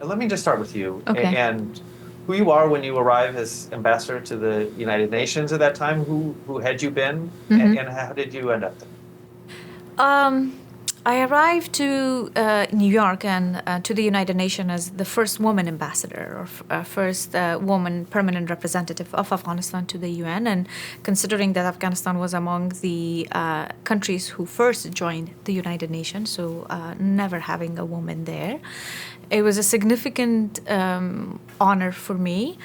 Let me just start with you Okay. and who you are when you arrive as ambassador to the United Nations at that time. Who had you been, and how did you end up there? Um, I arrived to New York and to the United Nations as the first woman ambassador, or first woman permanent representative of Afghanistan to the UN. And considering that Afghanistan was among the countries who first joined the United Nations, so never having a woman there, it was a significant honor for me.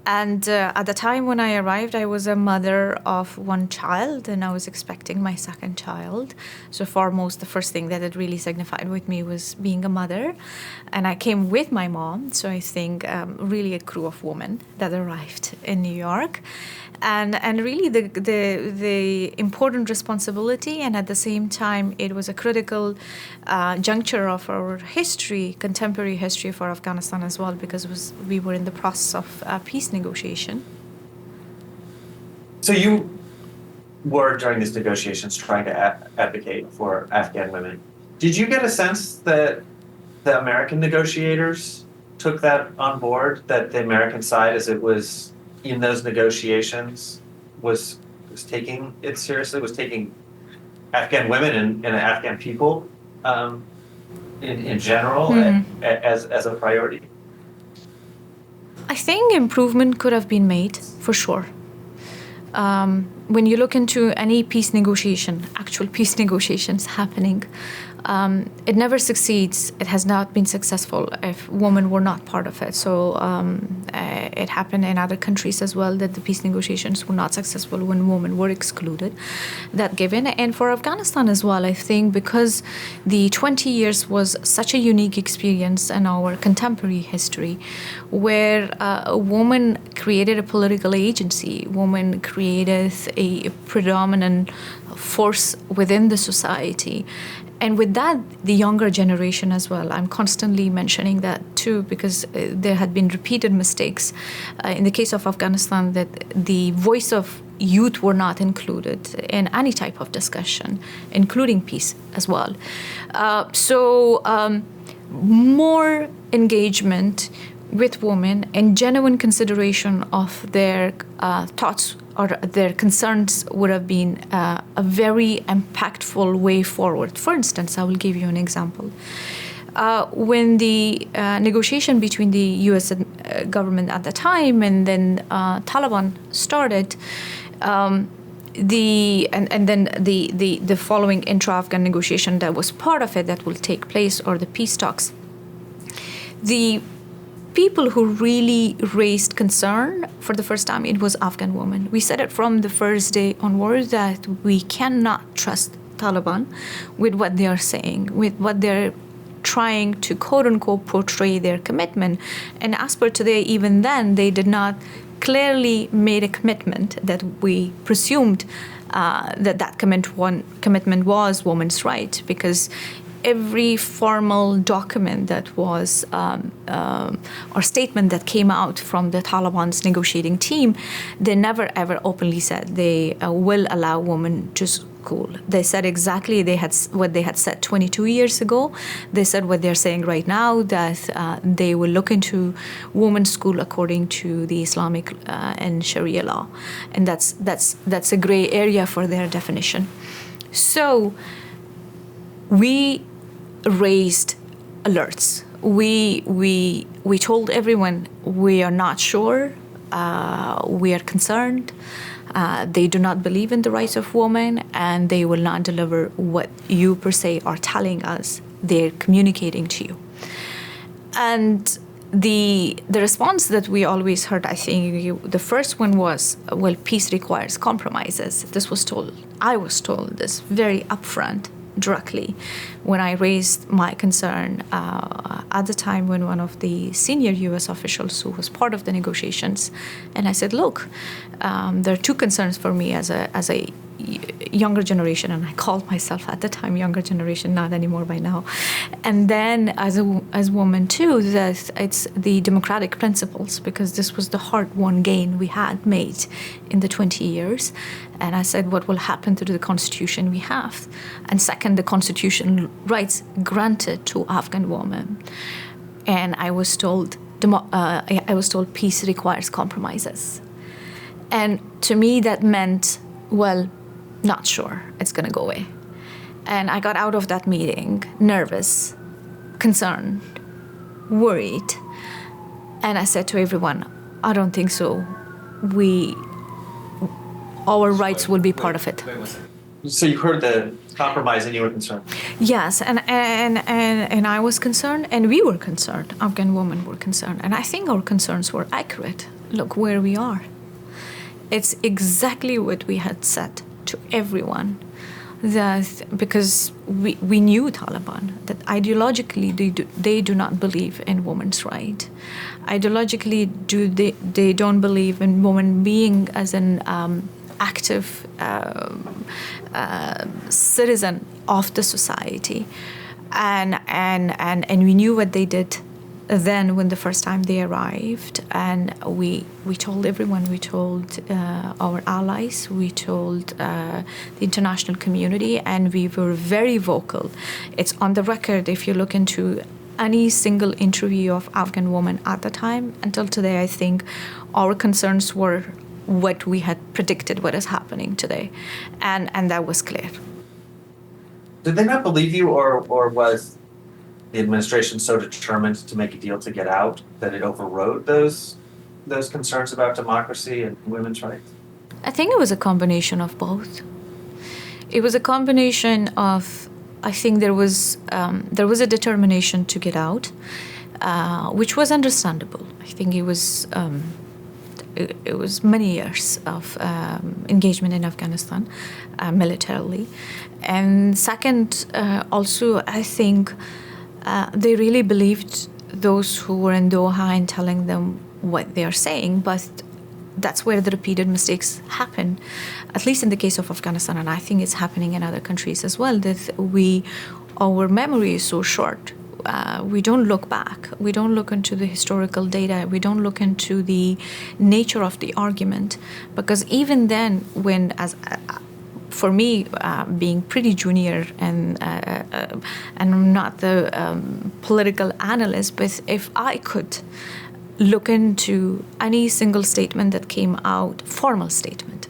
And at the time when I arrived, I was a mother of one child, and I was expecting my second child. So foremost, the first thing that it really signified with me was being a mother. And I came with my mom, so I think really a crew of women that arrived in New York. And really the important responsibility, and at the same time, it was a critical juncture of our history, contemporary history for Afghanistan as well, because we were in the process of peace negotiation. So you were during these negotiations trying to advocate for Afghan women. Did you get a sense that the American negotiators took that on board, that the American side, as it was in those negotiations, was taking it seriously, was taking Afghan women and Afghan people in general as a priority? I think improvement could have been made, for sure. When you look into any peace negotiation, actual peace negotiations happening, it never succeeds. It has not been successful if women were not part of it. So it happened in other countries as well, that the peace negotiations were not successful when women were excluded. That given, and for Afghanistan as well, I think because the 20 years was such a unique experience in our contemporary history, where a woman created a political agency, woman created a predominant force within the society. And with that, the younger generation as well. I'm constantly mentioning that too, because there had been repeated mistakes in the case of Afghanistan, that the voice of youth were not included in any type of discussion, including peace as well. More engagement with women and genuine consideration of their thoughts or their concerns would have been a very impactful way forward. For instance, I will give you an example. When the negotiation between the U.S. government at the time and then Taliban started, then the following intra-Afghan negotiation that was part of it that will take place, or the peace talks, the people who really raised concern for the first time, it was Afghan women. We said it from the first day onwards that we cannot trust Taliban with what they are saying, with what they're trying to quote-unquote portray their commitment. And as per today, even then, they did not clearly made a commitment that we presumed that commitment was women's right, because every formal document that was or statement that came out from the Taliban's negotiating team, they never ever openly said they will allow women to school. They said exactly what they had said 22 years ago. They said what they're saying right now, that they will look into women's school according to the Islamic and Sharia law, and that's a gray area for their definition. So we raised alerts. We told everyone we are not sure, we are concerned. They do not believe in the rights of women, and they will not deliver what you per se are telling us they're communicating to you. And the response that we always heard, I think the first one was, well, peace requires compromises. I was told this very upfront, directly, when I raised my concern at the time when one of the senior U.S. officials who was part of the negotiations, and I said, look, there are two concerns for me as a younger generation, and I called myself at the time younger generation, not anymore by now, and then as a woman too, that it's the democratic principles, because this was the hard-won gain we had made in the 20 years. And I said, what will happen to the constitution we have? And second, the constitutional rights granted to Afghan women. and I was told peace requires compromises. And to me, that meant, well, not sure it's going to go away. And I got out of that meeting nervous, concerned, worried. And I said to everyone, I don't think so. Our rights will be part of it. So you heard the compromise and you were concerned. Yes, and I was concerned, and we were concerned. Afghan women were concerned, and I think our concerns were accurate. Look where we are. It's exactly what we had said to everyone, that because we knew Taliban, that ideologically they do not believe in women's right. Ideologically, they don't believe in women being as an active citizen of the society, and we knew what they did then when the first time they arrived, and we told everyone, we told our allies, we told the international community, and we were very vocal. It's on the record if you look into any single interview of Afghan women at the time until today. I think our concerns were what we had predicted, what is happening today, and that was clear. Did they not believe you, or was the administration so determined to make a deal to get out that it overrode those concerns about democracy and women's rights? I think it was a combination of both. It was a combination of, I think there was a determination to get out, which was understandable. I think it was many years of engagement in Afghanistan militarily. And second, also, I think they really believed those who were in Doha and telling them what they are saying, but that's where the repeated mistakes happen, at least in the case of Afghanistan, and I think it's happening in other countries as well, that our memory is so short. We don't look back. We don't look into the historical data. We don't look into the nature of the argument, because even then, for me, being pretty junior and I'm not the political analyst, but if I could look into any single statement that came out, formal statement,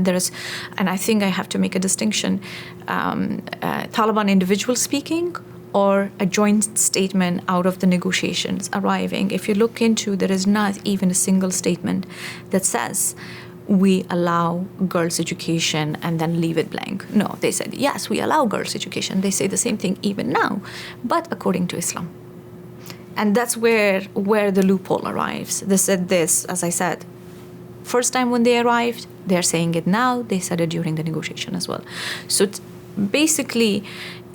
there's, and I think I have to make a distinction, Taliban individual speaking or a joint statement out of the negotiations arriving. If you look into, there is not even a single statement that says we allow girls' education and then leave it blank. No, they said, yes, we allow girls' education. They say the same thing even now, but according to Islam. And that's where the loophole arrives. They said this, as I said, first time when they arrived, they're saying it now, they said it during the negotiation as well. So basically,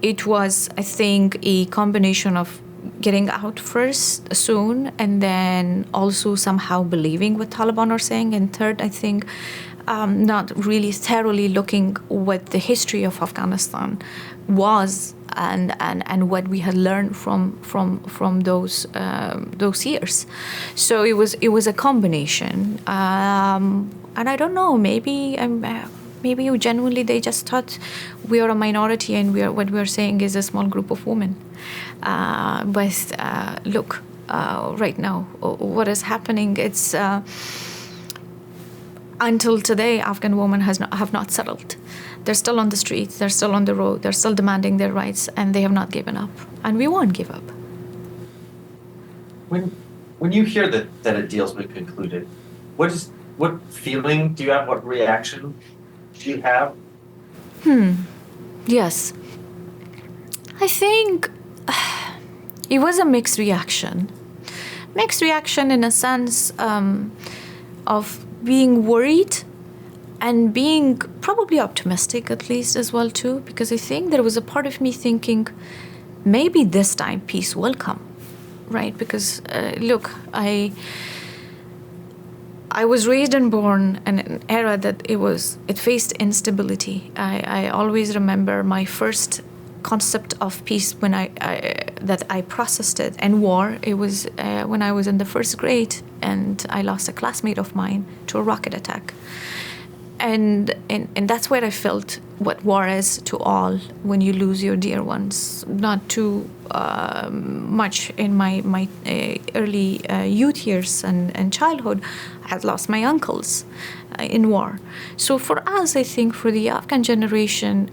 it was, I think, a combination of getting out first soon, and then also somehow believing what Taliban are saying. And third, I think, not really thoroughly looking what the history of Afghanistan was and what we had learned from those years. So it was a combination, and I don't know, maybe genuinely they just thought we are a minority and what we are saying is a small group of women. But look, right now, what is happening, it's until today, Afghan women have not settled. They're still on the streets, they're still on the road, they're still demanding their rights, and they have not given up. And we won't give up. When you hear that a deal's been concluded, what feeling do you have? What reaction do you have? Yes. I think it was a mixed reaction. Mixed reaction in a sense of being worried and being probably optimistic, at least as well too, because I think there was a part of me thinking maybe this time peace will come, right? Because look, I was raised and born in an era that it faced instability. I always remember my first concept of peace when I processed it, and war. It was when I was in the first grade, and I lost a classmate of mine to a rocket attack. and that's where I felt what war is to all when you lose your dear ones. Not too much in my early youth years and childhood. I had lost my uncles in war. So for us, I think for the Afghan generation,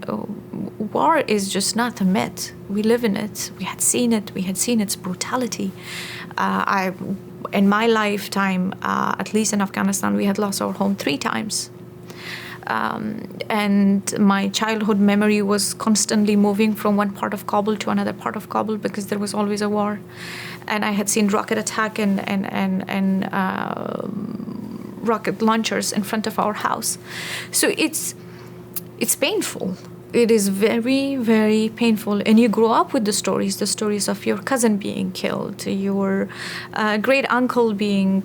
war is just not a myth. We live in it. We had seen it. We had seen its brutality. In my lifetime, at least in Afghanistan, we had lost our home 3 times. And my childhood memory was constantly moving from one part of Kabul to another part of Kabul because there was always a war. And I had seen rocket attack and rocket launchers in front of our house. So it's painful. It is very, very painful. And you grow up with the stories of your cousin being killed, your great uncle being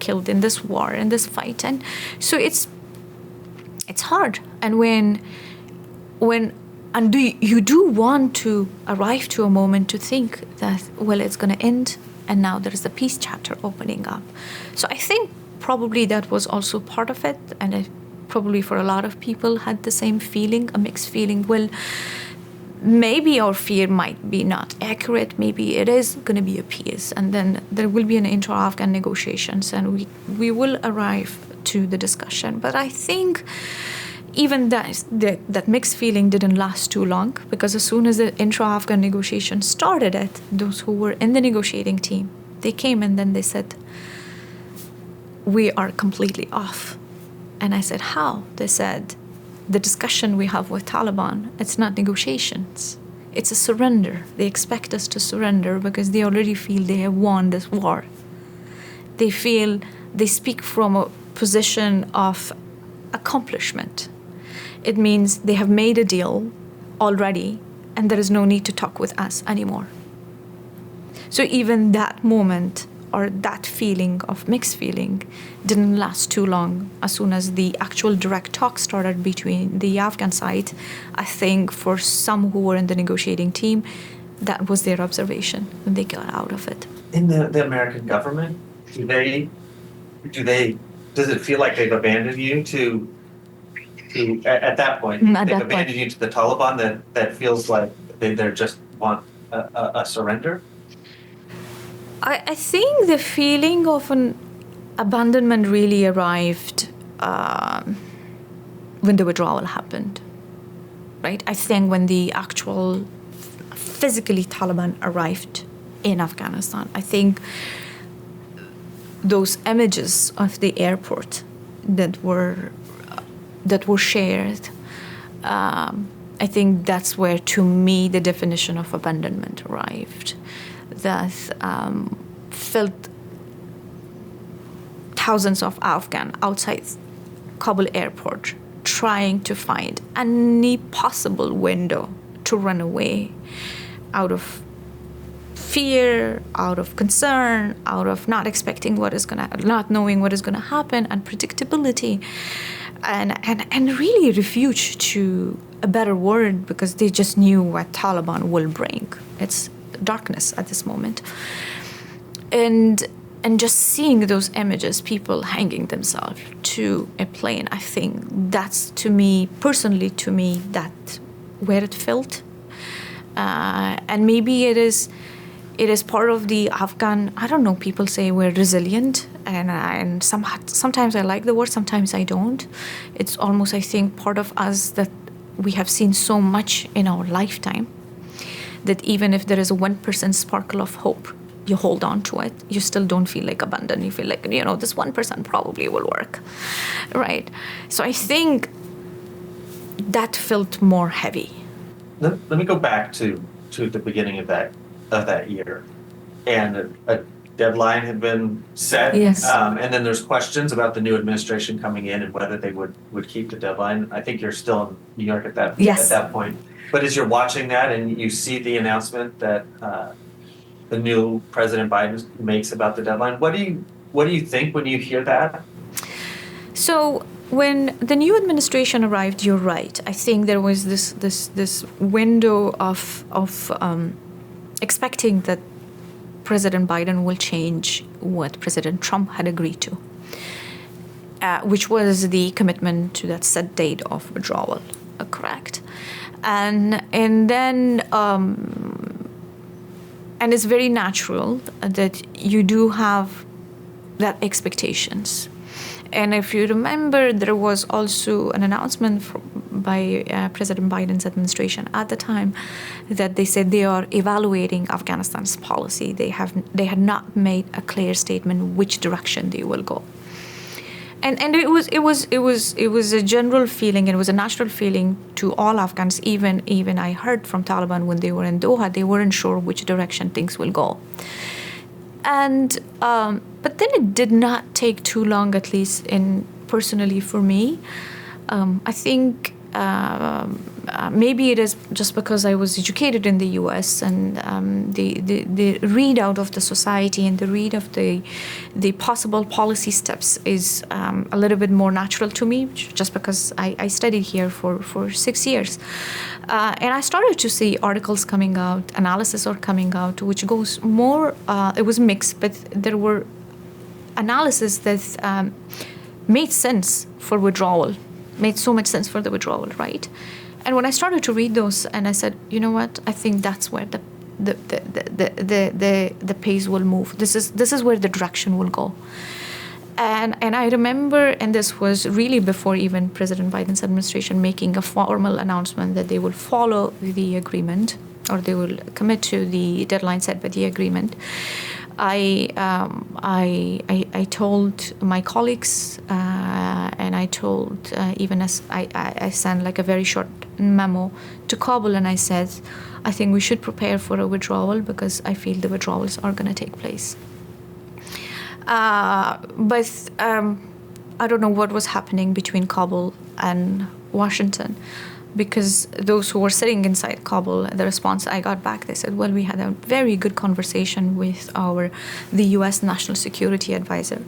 killed in this war, in this fight. And so it's hard. And you do want to arrive to a moment to think that, well, it's going to end, and now there's the peace chapter opening up. So I think probably that was also part of it, and probably for a lot of people had the same feeling, a mixed feeling. Well, maybe our fear might be not accurate. Maybe it is going to be a peace, and then there will be an intra-Afghan negotiations, and we will arrive to the discussion. But I think even that mixed feeling didn't last too long, because as soon as the intra-Afghan negotiations started, those who were in the negotiating team, they came and then they said, we are completely off. And I said, how? They said, the discussion we have with Taliban, it's not negotiations. It's a surrender. They expect us to surrender because they already feel they have won this war. They speak from a position of accomplishment. It means they have made a deal already, and there is no need to talk with us anymore. So even that moment, or that feeling of mixed feeling, didn't last too long. As soon as the actual direct talk started between the Afghan side, I think for some who were in the negotiating team, that was their observation when they got out of it. In the American government, does it feel like they've abandoned you to at that point, they've abandoned you to the Taliban, that feels like they just want a surrender? I think the feeling of an abandonment really arrived when the withdrawal happened, right? I think when the actual physically Taliban arrived in Afghanistan, I think those images of the airport that were shared, I think that's where, to me, the definition of abandonment arrived. That felt thousands of Afghans outside Kabul airport trying to find any possible window to run away out of fear, out of concern, out of not expecting not knowing what is gonna happen, unpredictability, and really refuge to a better world, because they just knew what Taliban will bring. It's darkness at this moment, and just seeing those images, people hanging themselves to a plane, I think that's, to me personally, that where it felt, and maybe it is part of the Afghan. I don't know. People say we're resilient, and sometimes I like the word, sometimes I don't. It's almost, I think, part of us that we have seen so much in our lifetime, that even if there is a 1% sparkle of hope, you hold on to it. You still don't feel like abandoned. You feel like, this 1% probably will work, right? So I think that felt more heavy. Let me go back to the beginning of that year, and a deadline had been set. Yes. And then there's questions about the new administration coming in and whether they would keep the deadline. I think you're still in New York at that point. But as you're watching that and you see the announcement that the new President Biden makes about the deadline, what do you think when you hear that? So when the new administration arrived, you're right. I think there was this window of expecting that President Biden will change what President Trump had agreed to. which was the commitment to that set date of withdrawal, correct? And then and it's very natural that you do have that expectations. And if you remember, there was also an announcement by President Biden's administration at the time that they said they are evaluating Afghanistan's policy. They had not made a clear statement which direction they will go. And it was a general feeling, and it was a natural feeling to all Afghans. Even I heard from Taliban when they were in Doha, they weren't sure which direction things will go. And but then it did not take too long, at least personally for me. I think maybe it is just because I was educated in the U.S. and the readout of the society and the read of the possible policy steps is a little bit more natural to me, just because I studied here for 6 years. And I started to see articles coming out, analysis are coming out, which goes more, it was mixed, but there were analysis that made sense for withdrawal, made so much sense for the withdrawal, right? And when I started to read those, and I said, you know what, I think that's where the pace will move. This is where the direction will go. And I remember, and this was really before even President Biden's administration making a formal announcement that they will follow the agreement, or they will commit to the deadline set by the agreement. I told my colleagues, and I told even as I sent like a very short memo to Kabul, and I said, I think we should prepare for a withdrawal because I feel the withdrawals are going to take place. But I don't know what was happening between Kabul and Washington, because those who were sitting inside Kabul, the response I got back, they said, well, we had a very good conversation with the U.S. National Security Advisor,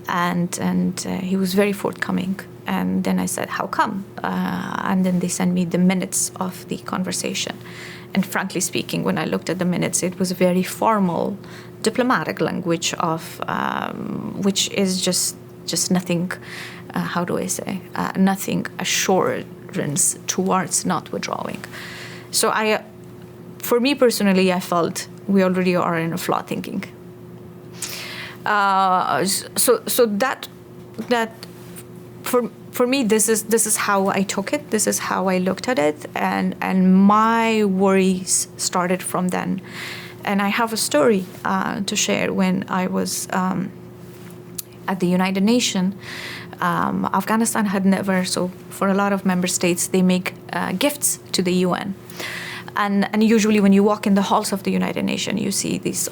and he was very forthcoming. And then I said, how come? And then they sent me the minutes of the conversation. And frankly speaking, when I looked at the minutes, it was very formal, diplomatic language of which is just nothing. How do I say? Nothing assurance towards not withdrawing. So for me personally, I felt we already are in a flawed thinking. So that for me, this is how I took it. This is how I looked at it, and my worries started from then. And I have a story to share. When I was at the United Nations, Afghanistan had never, so for a lot of member states, they make gifts to the UN. And usually when you walk in the halls of the United Nations, you see these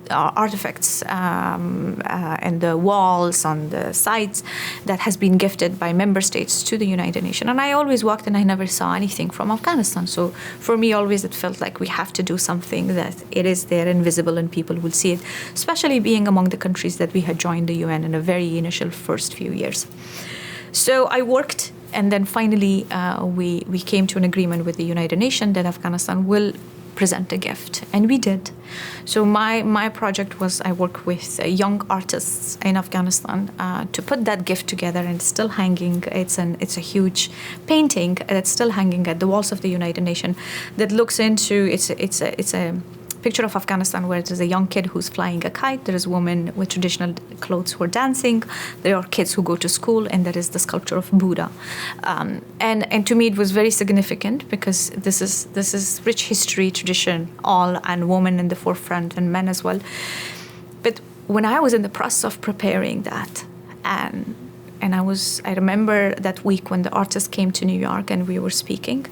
artifacts and the walls on the sides that has been gifted by member states to the United Nations. And I always walked and I never saw anything from Afghanistan. So for me, always it felt like we have to do something that it is there and visible and people will see it, especially being among the countries that we had joined the UN in a very initial first few years. So I worked. And then finally, we came to an agreement with the United Nations that Afghanistan will present a gift, and we did. So my project was I worked with young artists in Afghanistan to put that gift together, and it's still hanging. It's a huge painting that's still hanging at the walls of the United Nations that looks into it's a picture of Afghanistan where there's a young kid who's flying a kite, there is a woman with traditional clothes who are dancing, there are kids who go to school, and there is the sculpture of Buddha. And to me it was very significant because this is rich history, tradition, all, and women in the forefront and men as well. But when I was in the process of preparing that, and I remember that week when the artist came to New York and we were speaking,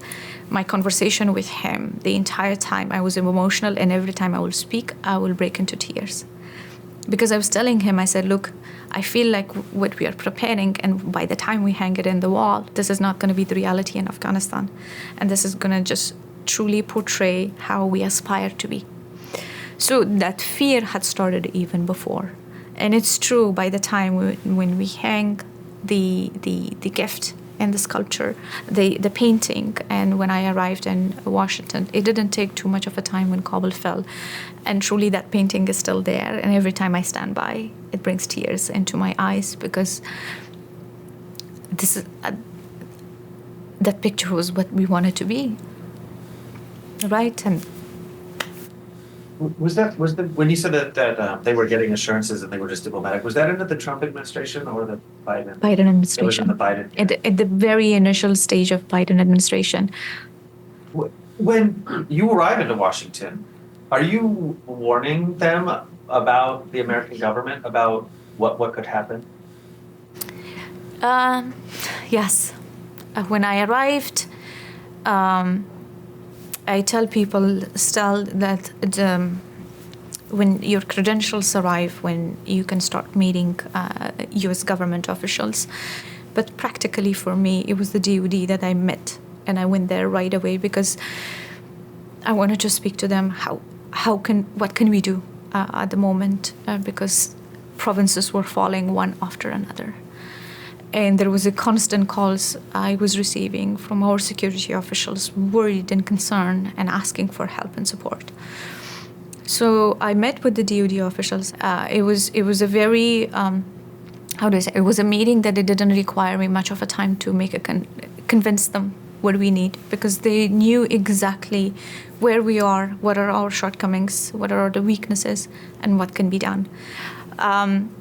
my conversation with him, the entire time I was emotional, and every time I will speak, I will break into tears. Because I was telling him, I said, look, I feel like what we are preparing, and by the time we hang it in the wall, this is not going to be the reality in Afghanistan. And this is going to just truly portray how we aspire to be. So that fear had started even before. And it's true, by the time when we hang the gift and the sculpture, the painting, and when I arrived in Washington, it didn't take too much of a time when Kabul fell. And truly that painting is still there, and every time I stand by, it brings tears into my eyes because this is that picture was what we wanted to be, right? And Was that when you said that they were getting assurances and they were just diplomatic? Was that under the Trump administration or the Biden? Biden administration. It was in the Biden. At the very initial stage of Biden administration. When you arrive into Washington, are you warning them about the American government, about what could happen? Yes. When I arrived, I tell people still that when your credentials arrive, when you can start meeting U.S. government officials. But practically for me, it was the DoD that I met. And I went there right away because I wanted to speak to them. What can we do at the moment? Because provinces were falling one after another. And there was a constant calls I was receiving from our security officials, worried and concerned and asking for help and support. So I met with the DoD officials. It was a very, it was a meeting that it didn't require me much of a time to make convince them what we need, because they knew exactly where we are, what are our shortcomings, what are the weaknesses, and what can be done.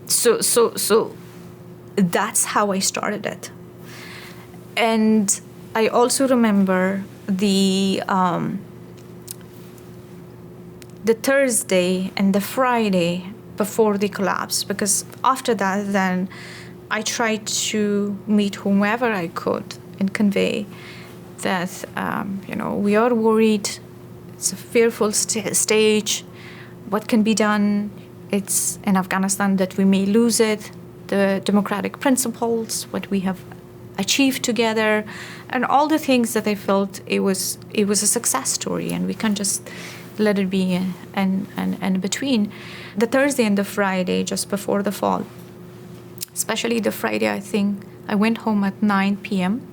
So that's how I started it. And I also remember the Thursday and the Friday before the collapse, because after that, then I tried to meet whomever I could and convey that, we are worried. It's a fearful stage. What can be done? It's in Afghanistan that we may lose it. The democratic principles, what we have achieved together, and all the things that I felt it was a success story, and we can't just let it be and between. The Thursday and the Friday just before the fall, especially the Friday, I think I went home at 9 p.m.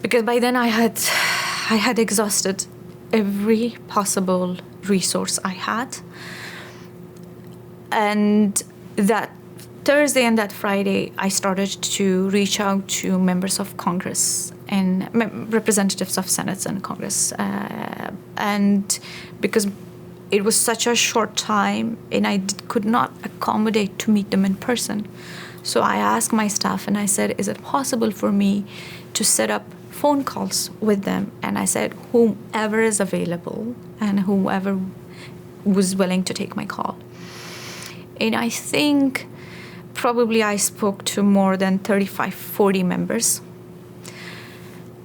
because by then I had exhausted every possible resource I had. And that Thursday and that Friday, I started to reach out to members of Congress and representatives of Senate and Congress. And because it was such a short time and I could not accommodate to meet them in person. So I asked my staff and I said, is it possible for me to set up phone calls with them? And I said, whomever is available and whoever was willing to take my call. And I think probably I spoke to more than 35, 40 members.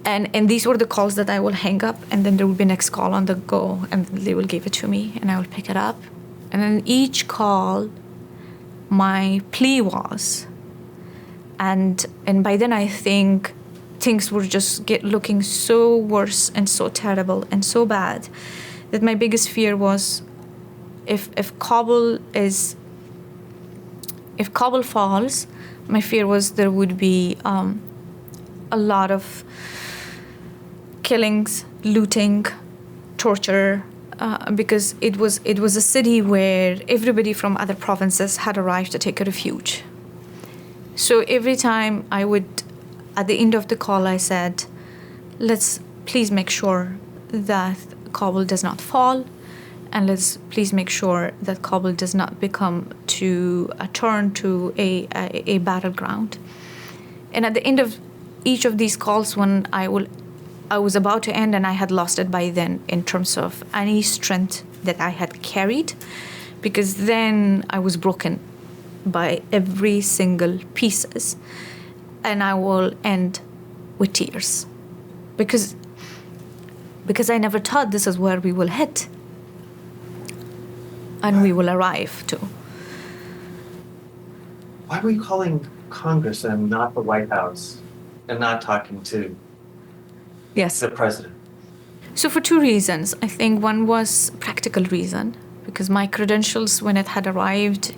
And these were the calls that I will hang up, and then there will be next call on the go, and they will give it to me, and I will pick it up. And then each call, my plea was, and by then I think things were just looking so worse and so terrible and so bad that my biggest fear was if Kabul falls, my fear was there would be a lot of killings, looting, torture, because it was a city where everybody from other provinces had arrived to take a refuge. So every time I would, at the end of the call, I said, let's please make sure that Kabul does not fall, and let's please make sure that Kabul does not become turn to a battleground. And at the end of each of these calls, when I was about to end and I had lost it by then in terms of any strength that I had carried, because then I was broken by every single pieces, and I will end with tears because I never thought this is where we will hit and we will arrive to. Why were you calling Congress and not the White House and not talking to Yes. the president? So for two reasons. I think one was practical reason, because my credentials, when it had arrived,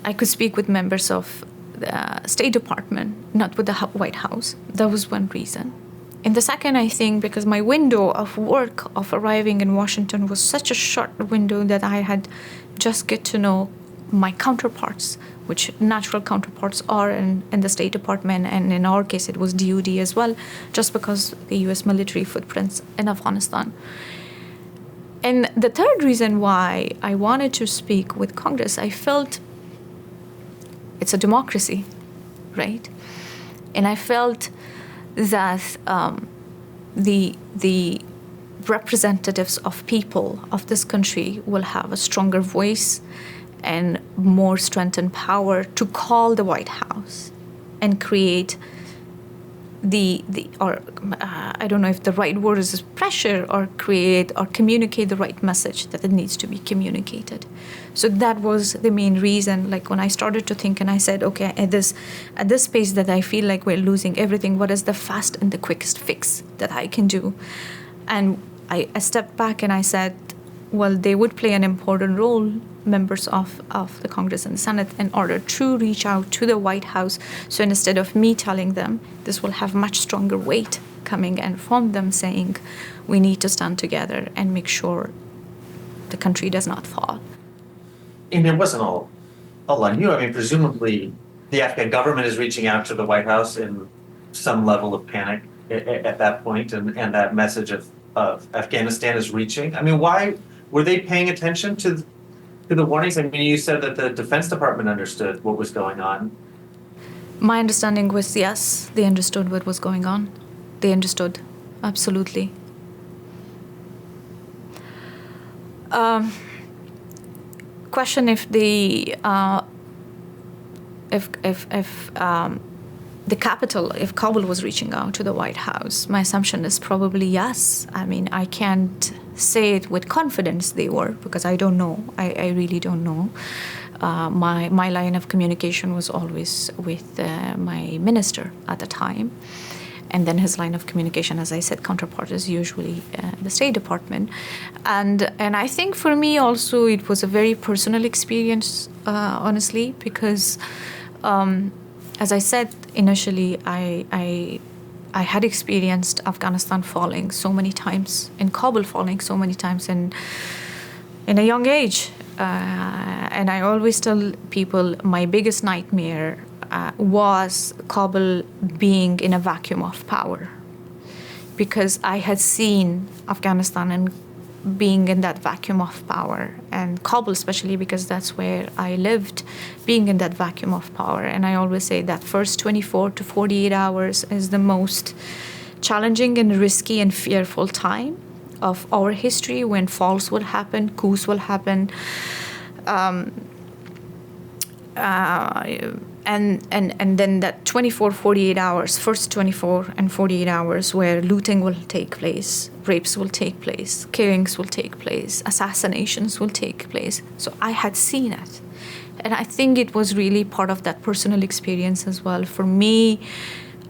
I could speak with members of the State Department, not with the White House. That was one reason. And the second, I think, because my window of work of arriving in Washington was such a short window that I had just get to know my counterparts which natural counterparts are in the State Department, and in our case it was DoD as well, just because the US military footprints in Afghanistan. And the third reason why I wanted to speak with Congress, I felt it's a democracy, right? And I felt that the representatives of people of this country will have a stronger voice and more strength and power to call the White House and create I don't know if the right word is pressure, or create or communicate the right message that it needs to be communicated. So that was the main reason. Like when I started to think and I said, okay, at this pace that I feel like we're losing everything, what is the fast and the quickest fix that I can do? And I stepped back and I said, well, they would play an important role, members of the Congress and Senate, in order to reach out to the White House. So instead of me telling them, this will have much stronger weight coming in from them saying, we need to stand together and make sure the country does not fall. And it wasn't all on you. I mean, presumably the Afghan government is reaching out to the White House in some level of panic at that point, and that message of Afghanistan is reaching. I mean, why were they paying attention to the warnings? I mean, you said that the Defense Department understood what was going on. My understanding was, yes, they understood what was going on. They understood, absolutely. Question if the capital, if Kabul was reaching out to the White House, my assumption is probably yes. I mean, I can't say it with confidence they were, because I don't know. I really don't know. My line of communication was always with my minister at the time. And then his line of communication, as I said, counterpart is usually the State Department. And I think for me also it was a very personal experience, honestly, because as I said initially, I had experienced Afghanistan falling so many times, and Kabul falling so many times in a young age. And I always tell people my biggest nightmare was Kabul being in a vacuum of power, because I had seen Afghanistan and being in that vacuum of power, and Kabul especially because that's where I lived, being in that vacuum of power. And I always say that first 24 to 48 hours is the most challenging and risky and fearful time of our history, when falls will happen, coups will happen, and then that 24, 48 hours, first 24 and 48 hours where looting will take place, rapes will take place, killings will take place, assassinations will take place. So I had seen it. And I think it was really part of that personal experience as well. For me,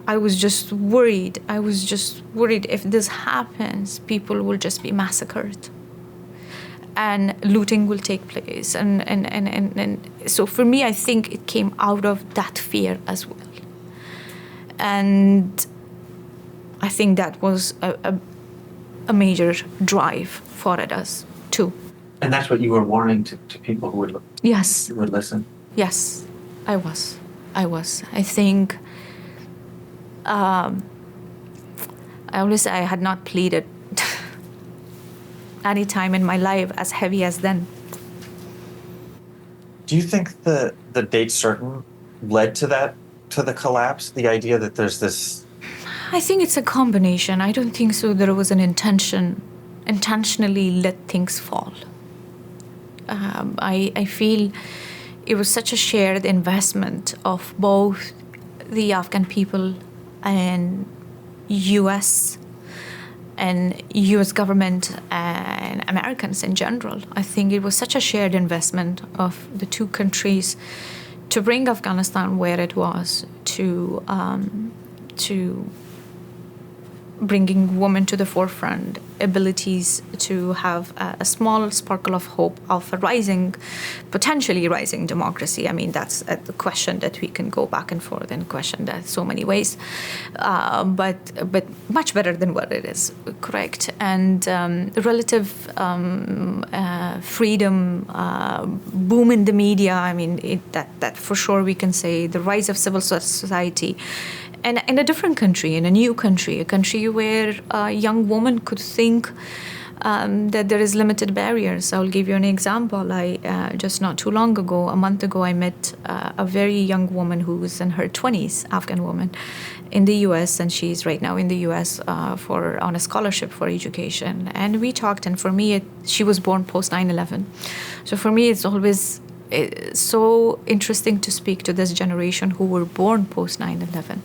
I was just worried. If this happens, people will just be massacred. And looting will take place. And so for me, I think it came out of that fear as well. And I think that was a major drive for us too. And that's what you were warning to people who would, yes. who would listen? Yes, I was. I think I always say I had not pleaded any time in my life as heavy as then. Do you think the date certain led to the collapse? The idea that there's this... I think it's a combination. I don't think so there was an intentionally let things fall. I feel it was such a shared investment of both the Afghan people and U.S. and U.S. government and Americans in general. I think it was such a shared investment of the two countries to bring Afghanistan where it was, to bringing women to the forefront, abilities to have a small sparkle of hope of a potentially rising democracy. I mean, that's a question that we can go back and forth and question that so many ways, but much better than what it is, correct? And relative freedom, boom in the media. I mean, that for sure we can say the rise of civil society. And in a different country, in a new country, a country where a young woman could think that there is limited barriers. I'll give you an example. I just not too long ago, a month ago, I met a very young woman who was in her 20s, Afghan woman, in the U.S., and she's right now in the U.S. On a scholarship for education. And we talked, and for me, she was born post 9/11. So for me, it's always so interesting to speak to this generation who were born post 9/11.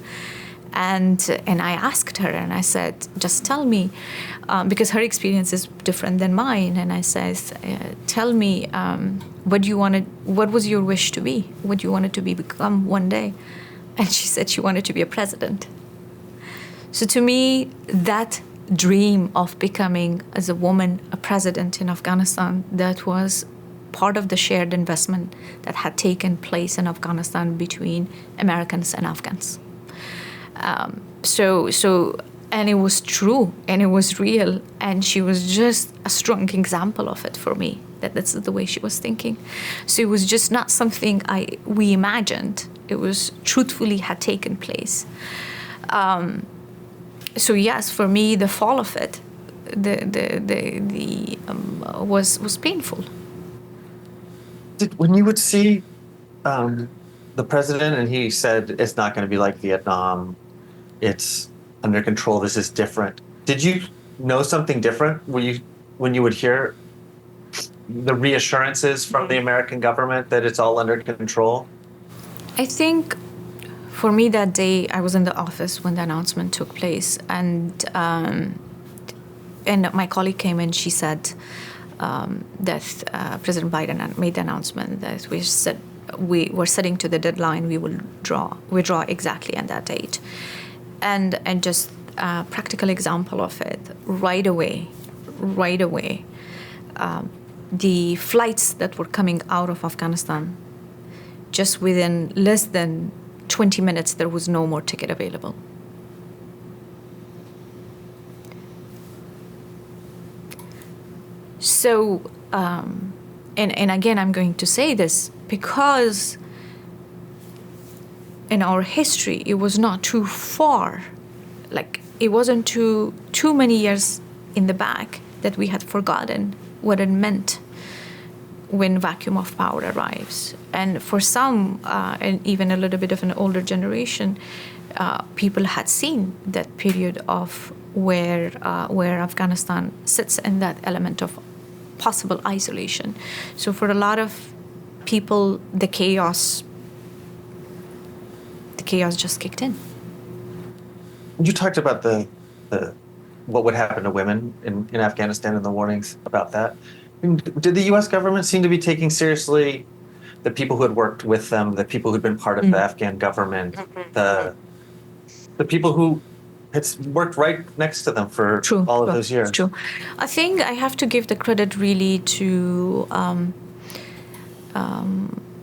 And I asked her, and I said, just tell me, because her experience is different than mine. And I said, tell me, what was your wish to be? What you wanted to become one day? And she said she wanted to be a president. So to me, that dream of becoming, as a woman, a president in Afghanistan, that was part of the shared investment that had taken place in Afghanistan between Americans and Afghans. And it was true, and it was real, and she was just a strong example of it for me, that's the way she was thinking. So it was just not something we imagined. It was truthfully had taken place. So yes, for me, the fall of it, was painful. When you would see the president and he said it's not going to be like Vietnam, it's under control, this is different, did you know something different when you would hear the reassurances from the American government that it's all under control? I think for me that day, I was in the office when the announcement took place, and my colleague came in. She said that President Biden made the announcement that we were setting to the deadline. We will withdraw exactly on that date, and just a practical example of it. Right away. The flights that were coming out of Afghanistan, just within less than 20 minutes, there was no more ticket available. So, and again, I'm going to say this because in our history, it was not too far, like it wasn't too many years in the back that we had forgotten what it meant when vacuum of power arrives. And for some, and even a little bit of an older generation, people had seen that period of where Afghanistan sits in that element of possible isolation. So for a lot of people, the chaos just kicked in. You talked about the what would happen to women in Afghanistan and the warnings about that. Did the U.S. government seem to be taking seriously the people who had worked with them, the people who'd been part of the Afghan government, the people who had worked right next to them for all of those years? True. I think I have to give the credit really to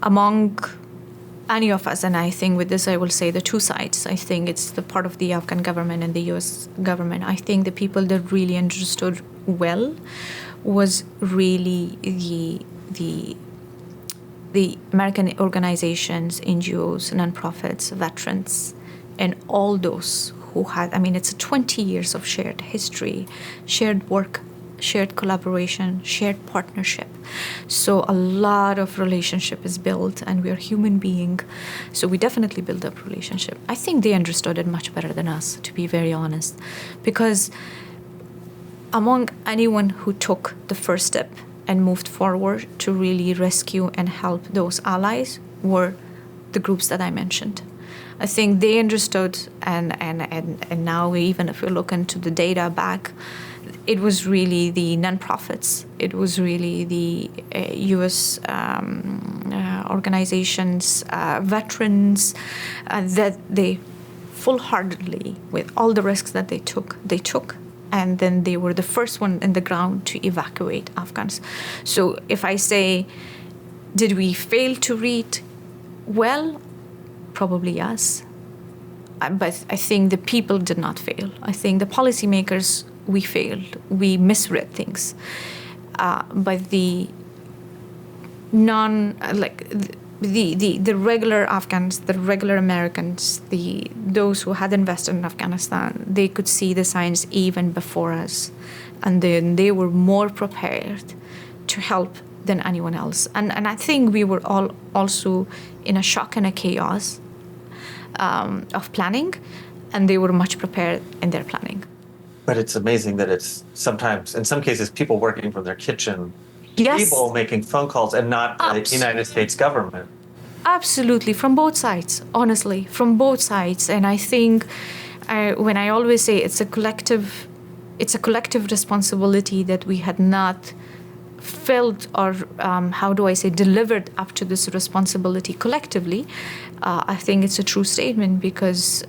among any of us, and I think with this I will say the two sides. I think it's the part of the Afghan government and the U.S. government. I think the people that really understood well was really the American organizations, NGOs, nonprofits, veterans, and all those who had, it's 20 years of shared history, shared work, shared collaboration, shared partnership. So a lot of relationship is built, and we are human beings, so we definitely build up relationship. I think they understood it much better than us, to be very honest, because among anyone who took the first step and moved forward to really rescue and help those allies were the groups that I mentioned. I think they understood, and now even if we look into the data back, it was really the nonprofits, it was really the U.S. Organizations, veterans, that they full-heartedly with all the risks that they took. And then they were the first one in the ground to evacuate Afghans. So if I say, did we fail to read well? Probably yes. But I think the people did not fail. I think the policymakers, we failed. We misread things. But the the regular Afghans, the regular Americans, those who had invested in Afghanistan, they could see the signs even before us, and then they were more prepared to help than anyone else. And I think we were all also in a shock and a chaos of planning, and they were much prepared in their planning. But it's amazing that it's sometimes, in some cases, people working from their kitchen, Yes. people making phone calls, and not the United States government. Absolutely, from both sides, honestly, from both sides. And I think when I always say it's a collective responsibility that we had not felt or, delivered up to this responsibility collectively, I think it's a true statement because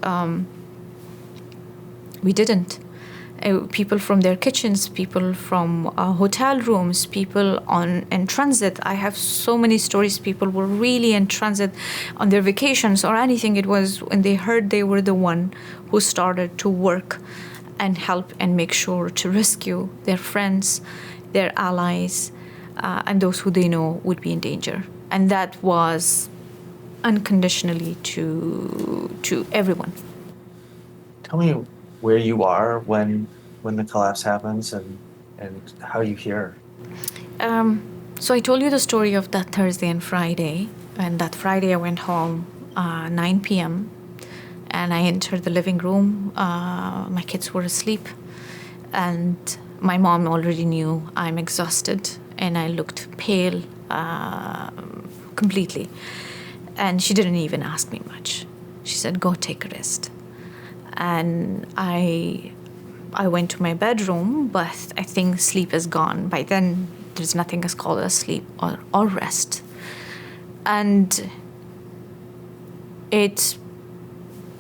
we didn't. People from their kitchens, people from hotel rooms, people in transit. I have so many stories. People were really in transit on their vacations or anything. It was when they heard they were the one who started to work and help and make sure to rescue their friends, their allies, and those who they know would be in danger. And that was unconditionally to everyone. Tell me where you are when the collapse happens and how you hear. So I told you the story of that Thursday and Friday. And that Friday I went home 9 p.m. and I entered the living room. My kids were asleep. And my mom already knew I'm exhausted and I looked pale completely. And she didn't even ask me much. She said, go take a rest. And I went to my bedroom, but I think sleep is gone. By then, there's nothing as called as sleep or rest. And it's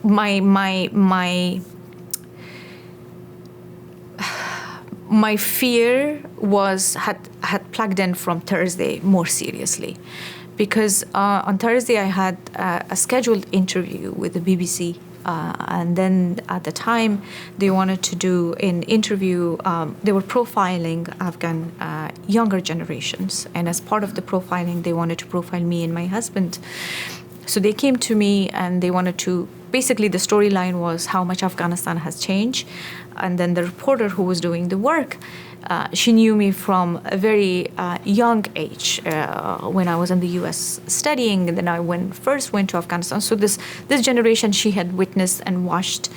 my fear had plugged in from Thursday more seriously, because on Thursday I had a scheduled interview with the BBC. And then at the time, they wanted to do an interview. They were profiling Afghan younger generations. And as part of the profiling, they wanted to profile me and my husband. So they came to me and they wanted to, basically the storyline was how much Afghanistan has changed. And then the reporter who was doing the work, she knew me from a very young age when I was in the U.S. studying, and then I first went to Afghanistan. So this generation, she had witnessed and watched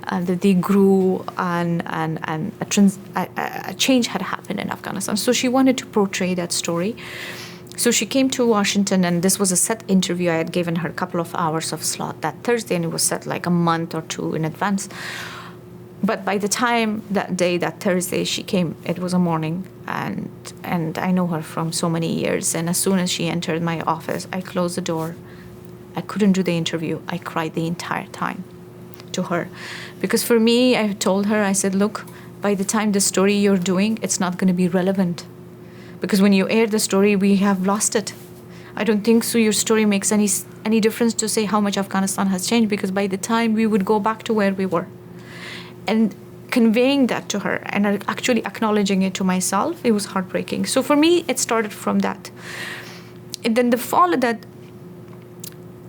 that they grew, and a change had happened in Afghanistan. So she wanted to portray that story. So she came to Washington, and this was a set interview. I had given her a couple of hours of slot that Thursday, and it was set like a month or two in advance. But by the time that day, that Thursday, she came, it was a morning, and I know her from so many years. And as soon as she entered my office, I closed the door. I couldn't do the interview. I cried the entire time to her. Because for me, I told her, I said, look, by the time the story you're doing, it's not going to be relevant. Because when you air the story, we have lost it. I don't think so your story makes any difference to say how much Afghanistan has changed, because by the time we would go back to where we were. And conveying that to her and actually acknowledging it to myself, it was heartbreaking. So for me, it started from that. And then the fall of that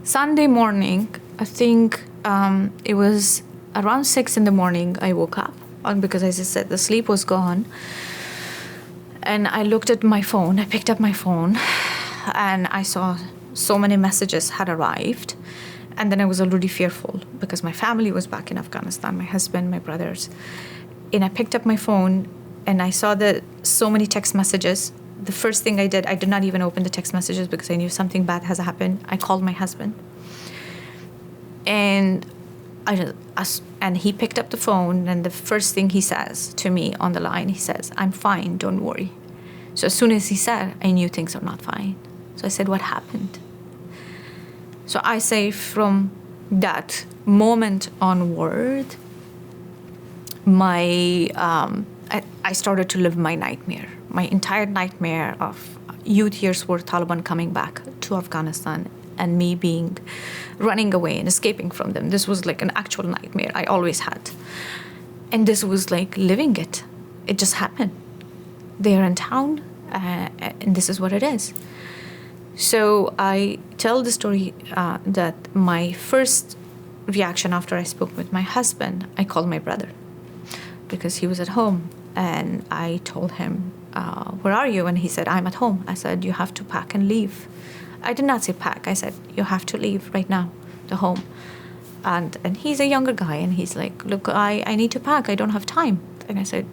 Sunday morning, I think it was around 6 a.m, I woke up. Because as I said, the sleep was gone. And I looked at my phone. I picked up my phone and I saw so many messages had arrived. And then I was already fearful because my family was back in Afghanistan, my husband, my brothers. And I picked up my phone and I saw that so many text messages. The first thing I did not even open the text messages because I knew something bad has happened. I called my husband. And he picked up the phone, and the first thing he says to me on the line, he says, I'm fine, don't worry. So as soon as he said, I knew things are not fine. So I said, what happened? So I say from that moment onward, I started to live my nightmare. My entire nightmare of youth years were Taliban coming back to Afghanistan and me running away and escaping from them. This was like an actual nightmare I always had. And this was like living it. It just happened. They're in town, and this is what it is. So I tell the story that my first reaction after I spoke with my husband, I called my brother because he was at home. And I told him, where are you? And he said, I'm at home. I said, you have to pack and leave. I did not say pack. I said, you have to leave right now, the home. And he's a younger guy. And he's like, look, I need to pack. I don't have time. And I said,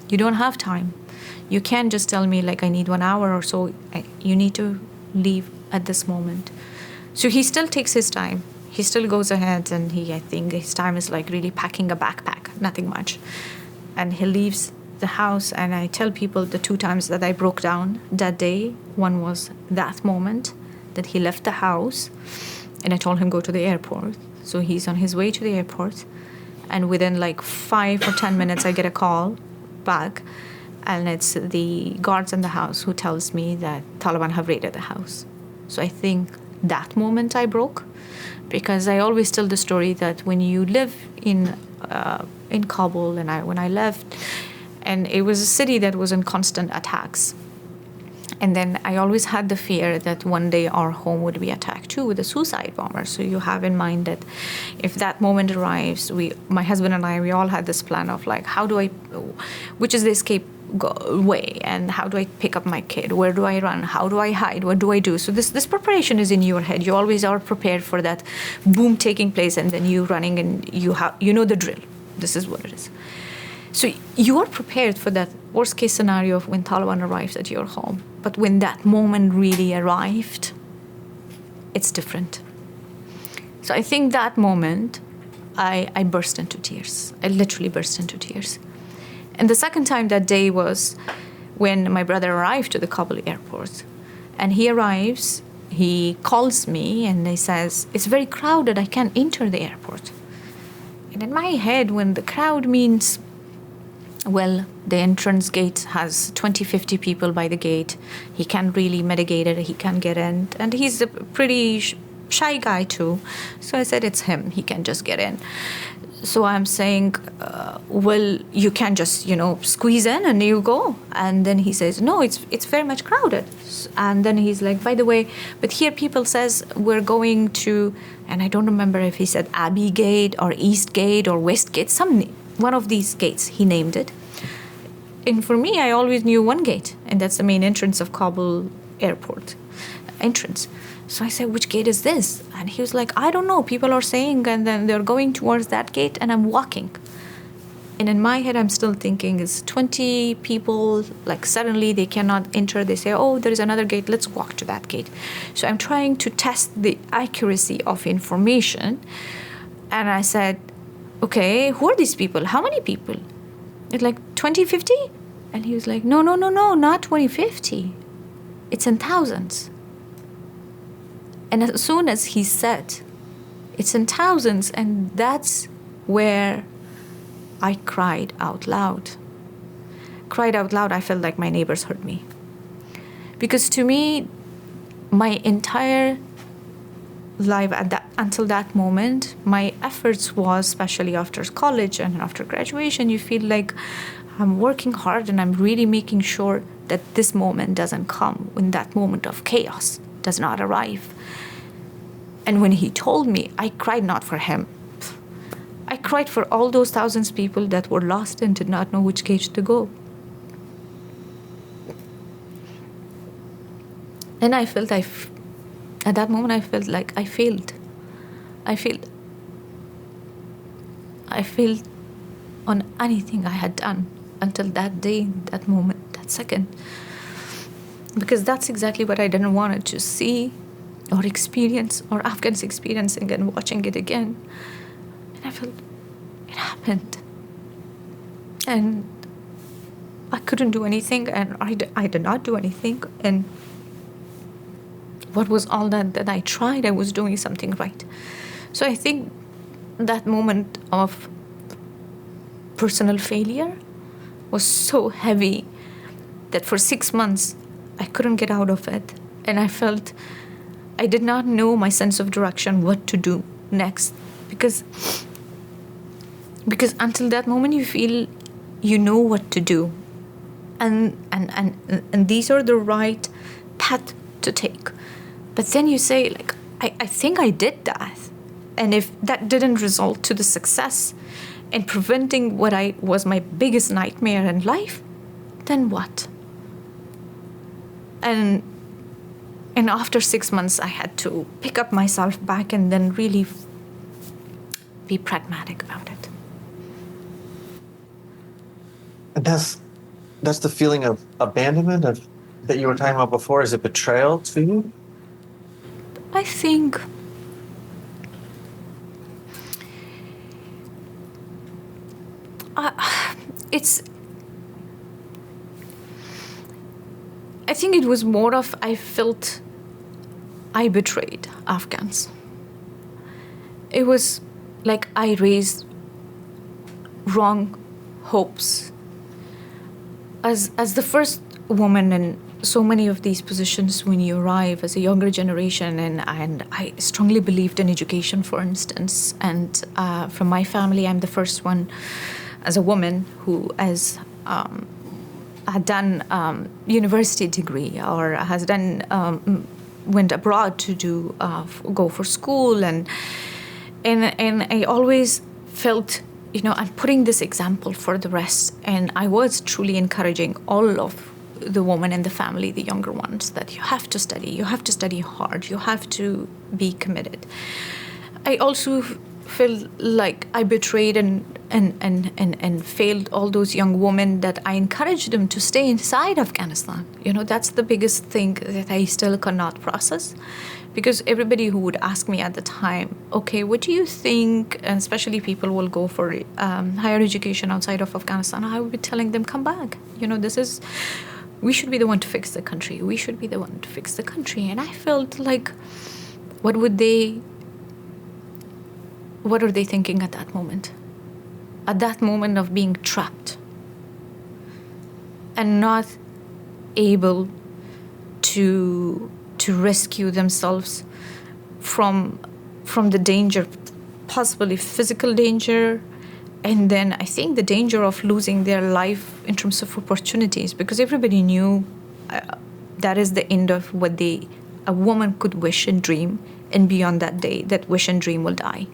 you don't have time. You can't just tell me like I need 1 hour or so. You need to leave at this moment. So he still takes his time. He still goes ahead, and I think his time is like really packing a backpack, nothing much. And he leaves the house, and I tell people the 2 times that I broke down that day. One was that moment that he left the house, and I told him go to the airport. So he's on his way to the airport, and within like 5 or 10 minutes, I get a call back, and it's the guards in the house who tells me that Taliban have raided the house. So I think that moment I broke, because I always tell the story that when you live in Kabul, and when I left, and it was a city that was in constant attacks. And then I always had the fear that one day our home would be attacked too with a suicide bomber. So you have in mind that if that moment arrives, my husband and I, we all had this plan of like, which is the escape way, and how do I pick up my kid? Where do I run? How do I hide? What do I do? So this preparation is in your head. You always are prepared for that boom taking place, and then you running, and you know the drill. This is what it is. So you are prepared for that worst case scenario of when Taliban arrives at your home. But when that moment really arrived, it's different. So I think that moment, I burst into tears. I literally burst into tears. And the second time that day was when my brother arrived to the Kabul airport. And he arrives, he calls me, and he says, it's very crowded, I can't enter the airport. And in my head, when the crowd means, well, the entrance gate has 20, 50 people by the gate. He can't really mitigate it. He can't get in. And he's a pretty shy guy too. So I said, it's him. He can just get in. So I'm saying, well, you can just, squeeze in and you go. And then he says, no, it's very much crowded. And then he's like, by the way, but here people says we're going to, and I don't remember if he said Abbey Gate or East Gate or West Gate, one of these gates, he named it. And for me, I always knew one gate, and that's the main entrance of Kabul airport entrance. So I said, which gate is this? And he was like, I don't know. People are saying, and then they're going towards that gate, and I'm walking. And in my head, I'm still thinking, it's 20 people, like suddenly they cannot enter. They say, oh, there is another gate. Let's walk to that gate. So I'm trying to test the accuracy of information. And I said, okay, who are these people? How many people? It's like 20, 50? And he was like, no, not 20, 50. It's in thousands. And as soon as he said, it's in thousands, and that's where I cried out loud. I felt like my neighbors heard me. Because to me, my entire life until that moment, my efforts was, especially after college and after graduation, you feel like I'm working hard and I'm really making sure that this moment doesn't come, when that moment of chaos does not arrive. And when he told me, I cried not for him. I cried for all those thousands of people that were lost and did not know which gate to go. And I felt at that moment, I felt like I failed. I failed on anything I had done until that day, that moment, that second. Because that's exactly what I didn't want to see or experience, or Afghans experiencing and watching it again. And I felt it happened. And I couldn't do anything, and I did not do anything. And what was all that I tried, I was doing something right. So I think that moment of personal failure was so heavy that for 6 months I couldn't get out of it. And I felt I did not know my sense of direction, what to do next. Because until that moment you feel you know what to do. And these are the right path to take. But then you say, like, I think I did that. And if that didn't result to the success in preventing what was my biggest nightmare in life, then what? And after 6 months, I had to pick up myself back and then really be pragmatic about it. And that's the feeling of abandonment that you were talking about before. Is it betrayal to you? I think I think it was more of I felt I betrayed Afghans. It was like I raised wrong hopes. As the first woman in so many of these positions when you arrive as a younger generation, and I strongly believed in education, for instance, and from my family, I'm the first one as a woman who had done university degree or has done went abroad to do go for school, and I always felt, I'm putting this example for the rest, and I was truly encouraging all of the women in the family, the younger ones, that you have to study hard, you have to be committed. I also feel like I betrayed and failed all those young women that I encouraged them to stay inside Afghanistan. That's the biggest thing that I still cannot process, because everybody who would ask me at the time, okay, what do you think, and especially people will go for higher education outside of Afghanistan, I would be telling them, come back. We should be the one to fix the country. We should be the one to fix the country. And I felt like, what are they thinking at that moment? At that moment of being trapped and not able to rescue themselves from the danger, possibly physical danger, and then I think the danger of losing their life in terms of opportunities, because everybody knew that is the end of what a woman could wish and dream, and beyond that day, that wish and dream will die.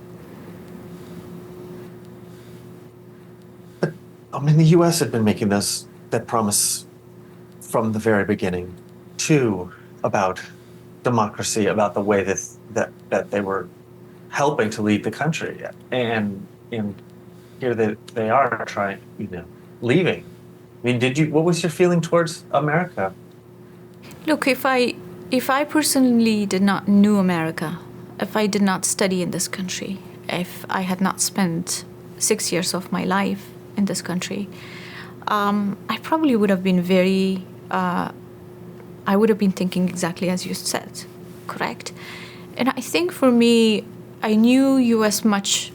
But the U.S. had been making that promise from the very beginning, too, about democracy, about the way that they were helping to lead the country, and here they are trying, leaving. What was your feeling towards America? Look, if I personally did not know America, if I did not study in this country, if I had not spent 6 years of my life in this country, I probably would have been I would have been thinking exactly as you said, correct? And I think for me, I knew U.S. much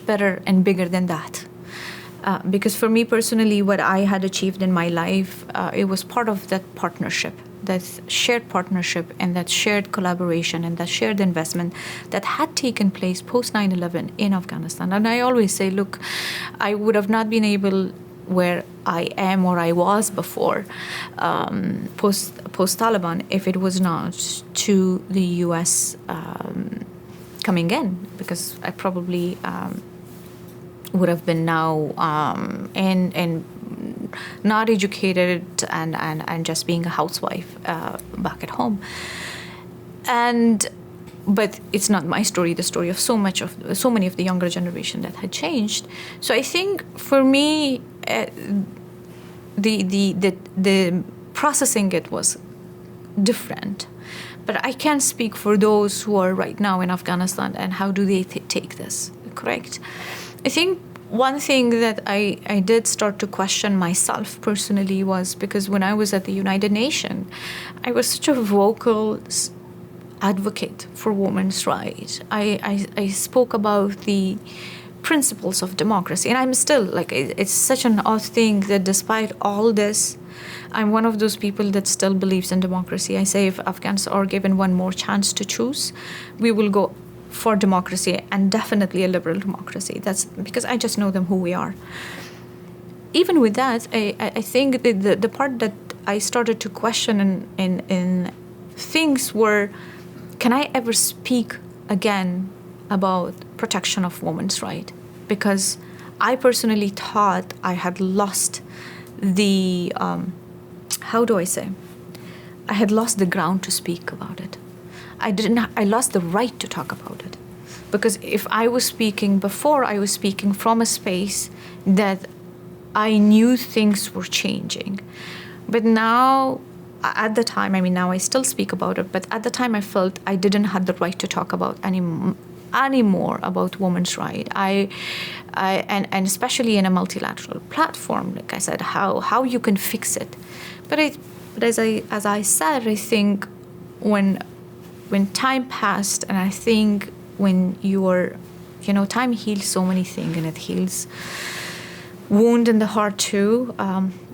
better and bigger than that. Because for me personally, what I had achieved in my life, it was part of that partnership, that shared partnership and that shared collaboration and that shared investment that had taken place post 9/11 in Afghanistan. And I always say, look, I would have not been able where I am or I was before post Taliban if it was not to the U.S. Coming in, because I probably would have been now and not educated and just being a housewife back at home. But it's not my story, the story of so many of the younger generation that had changed. So I think for me, the processing it was different. But I can't speak for those who are right now in Afghanistan and how do they take this, correct? I think one thing that I did start to question myself personally was because when I was at the United Nations, I was such a vocal advocate for women's rights. I spoke about the principles of democracy, and I'm still like, it's such an odd thing that despite all this, I'm one of those people that still believes in democracy. I say if Afghans are given one more chance to choose, we will go for democracy, and definitely a liberal democracy. That's because I just know them who we are. Even with that, I think the part that I started to question in things were, can I ever speak again about protection of women's rights? Because I personally thought I had lost the, how do I say? I had lost the ground to speak about it. I lost the right to talk about it. Because if I was speaking before, I was speaking from a space that I knew things were changing. But now, at the time, I mean, now I still speak about it, but at the time I felt I didn't have the right to talk about anymore about women's rights. And especially in a multilateral platform, like I said, how you can fix it. But as I said, I think when time passed, and I think when time heals so many things, and it heals wound in the heart too.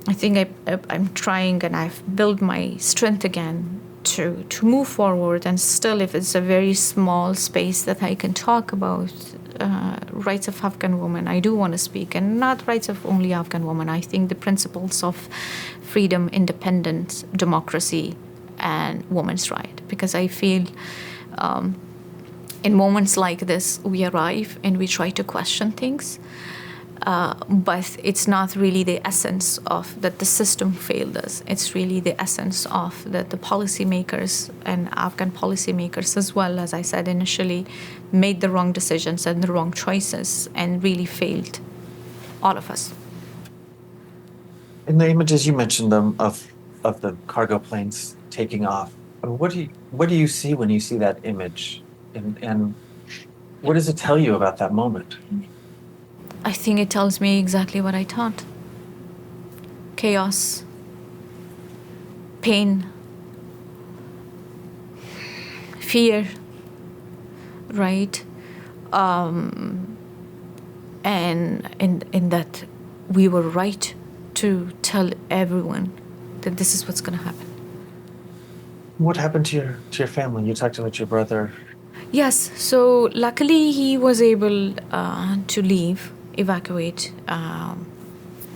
I think I'm trying, and I've built my strength again to move forward. And still, if it's a very small space that I can talk about rights of Afghan women, I do want to speak, and not rights of only Afghan women. I think the principles of freedom, independence, democracy, and women's rights, because I feel in moments like this, we arrive and we try to question things, but it's not really the essence of that the system failed us. It's really the essence of that the policymakers and Afghan policymakers, as well as I said initially, made the wrong decisions and the wrong choices and really failed all of us. In the images you mentioned them of the cargo planes taking off, what do you see when you see that image, and what does it tell you about that moment? I think it tells me exactly what I thought. Chaos, pain, fear, right? And in that we were right to tell everyone that this is what's going to happen. What happened to your family? You talked about your brother. Yes, so luckily he was able to evacuate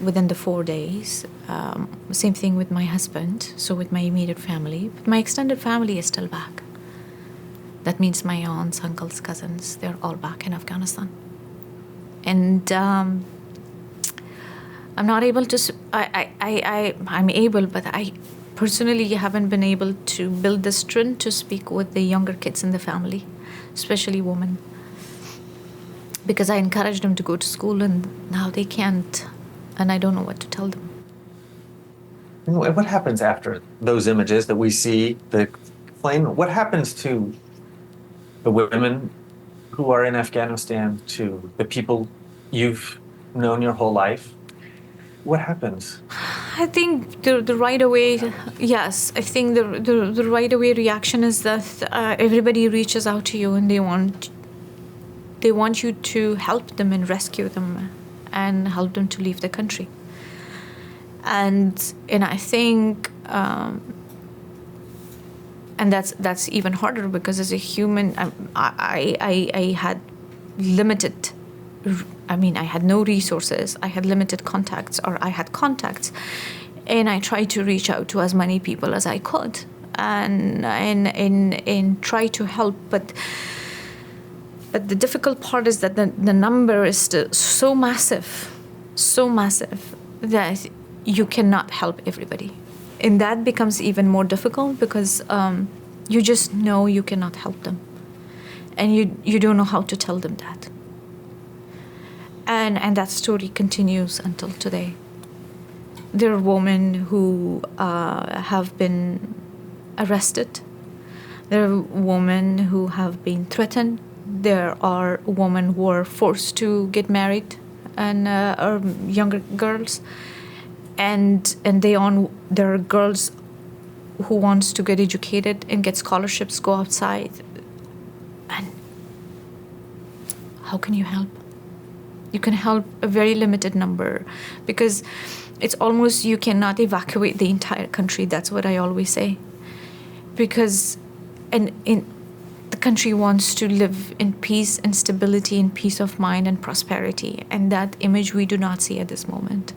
within the 4 days. Same thing with my husband, so with my immediate family. But my extended family is still back. That means my aunts, uncles, cousins, they're all back in Afghanistan. And I'm not able to, I'm able, but I personally haven't been able to build the strength to speak with the younger kids in the family, especially women. Because I encouraged them to go to school, and now they can't, and I don't know what to tell them. What happens after those images that we see, the plane? What happens to the women who are in Afghanistan, to the people you've known your whole life? What happens? I think the right away, yes. I think the right away reaction is that everybody reaches out to you and they want you to help them and rescue them and help them to leave the country. And I think, and that's even harder because as a human, I had limited. I had no resources, I had limited contacts, or I had contacts, and I tried to reach out to as many people as I could and try to help, but the difficult part is that the number is still so massive that you cannot help everybody. And that becomes even more difficult because you just know you cannot help them, and you don't know how to tell them that. And that story continues until today. There are women who have been arrested. There are women who have been threatened. There are women who are forced to get married and or younger girls, and there are girls who wants to get educated and get scholarships, go outside. And how can you help? You can help a very limited number, because it's almost you cannot evacuate the entire country. That's what I always say. Because the country wants to live in peace and stability and peace of mind and prosperity. And that image we do not see at this moment.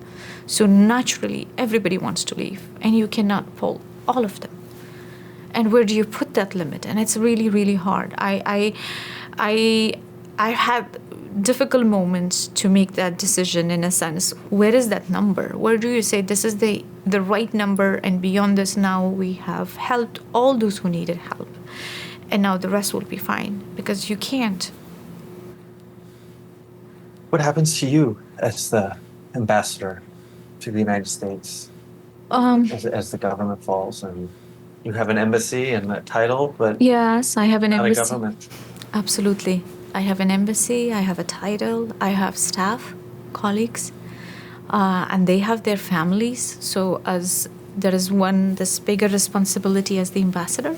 So naturally, everybody wants to leave, and you cannot pull all of them. And where do you put that limit? And it's really, really hard. I had difficult moments to make that decision, in a sense. Where is that number? Where do you say this is the right number, and beyond this now we have helped all those who needed help, and now the rest will be fine? Because you can't. What happens to you as the ambassador to the United States as the government falls, and you have an embassy and a title, but yes, I have an not embassy. a government? Absolutely. I have an embassy, I have a title, I have staff, colleagues, and they have their families. So as there is this bigger responsibility as the ambassador,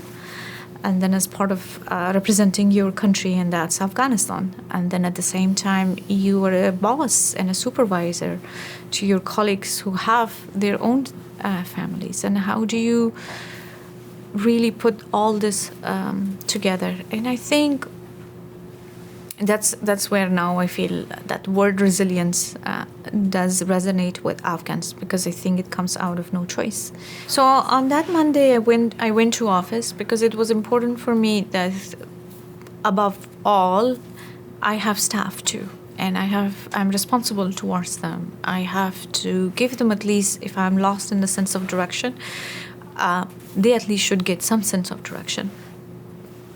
and then as part of representing your country, and that's Afghanistan. And then at the same time, you are a boss and a supervisor to your colleagues who have their own families. And how do you really put all this together? And I think that's where now I feel that word resilience does resonate with Afghans, because I think it comes out of no choice. So on that Monday, I went to office because it was important for me that, above all, I have staff too, and I'm responsible towards them. I have to give them, at least if I'm lost in the sense of direction, they at least should get some sense of direction.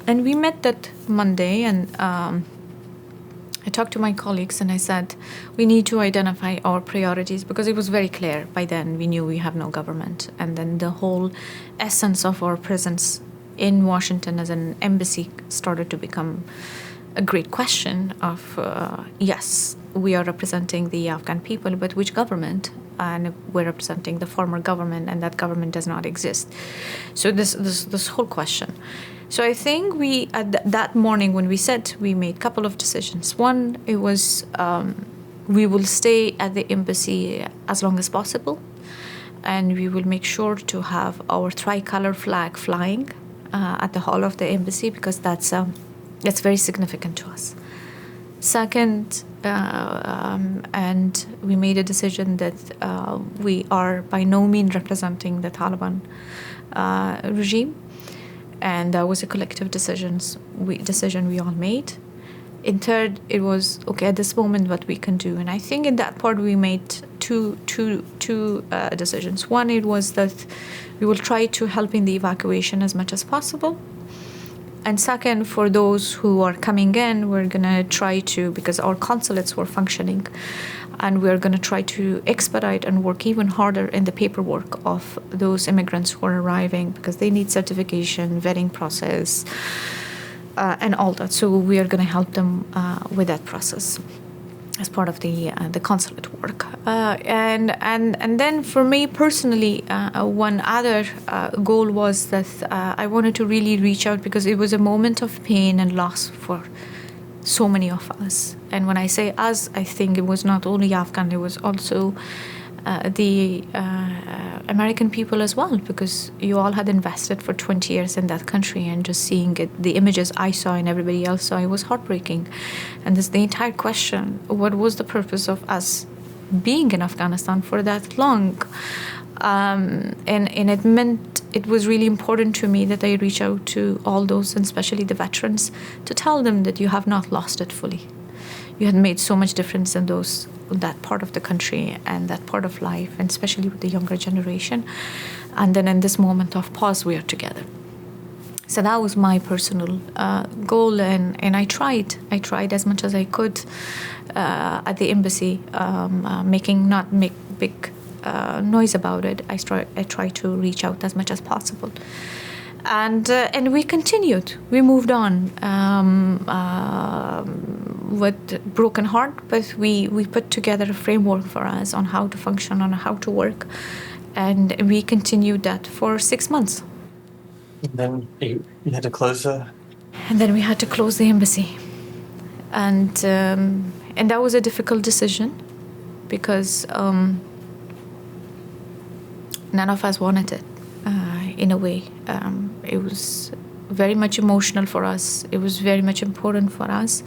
And we met that Monday, and I talked to my colleagues and I said, we need to identify our priorities, because it was very clear by then. We knew we have no government. And then the whole essence of our presence in Washington as an embassy started to become a great question of, yes, we are representing the Afghan people, but which government? And we're representing the former government, and that government does not exist. So this whole question. So I think that morning when we said, we made a couple of decisions. One, it was we will stay at the embassy as long as possible, and we will make sure to have our tricolor flag flying at the hall of the embassy, because that's very significant to us. Second, and we made a decision that we are by no means representing the Taliban regime. And that was a collective decision we all made. In third, it was, okay, at this moment, what we can do. And I think in that part, we made two decisions. One, it was that we will try to help in the evacuation as much as possible. And second, for those who are coming in, we're going to try to, because our consulates were functioning, and we're going to try to expedite and work even harder in the paperwork of those immigrants who are arriving, because they need certification, vetting process, and all that. So we are going to help them with that process as part of the consulate work. And then for me personally, one other goal was that I wanted to really reach out, because it was a moment of pain and loss for so many of us. And when I say us, I think it was not only Afghan, it was also the American people as well, because you all had invested for 20 years in that country, and just seeing it, the images I saw and everybody else saw, it was heartbreaking. And this the entire question, what was the purpose of us being in Afghanistan for that long? And it meant, it was really important to me that I reach out to all those, and especially the veterans, to tell them that you have not lost it fully. You had made so much difference in that part of the country and that part of life, and especially with the younger generation. And then in this moment of pause, we are together. So that was my personal goal, and I tried as much as I could at the embassy, not make big noise about it. I try to reach out as much as possible. And we continued. We moved on with broken heart, but we put together a framework for us on how to function, on how to work, and we continued that for 6 months. And then you had to close And then we had to close the embassy, and that was a difficult decision because none of us wanted it. In a way, it was very much emotional for us. It was very much important for us.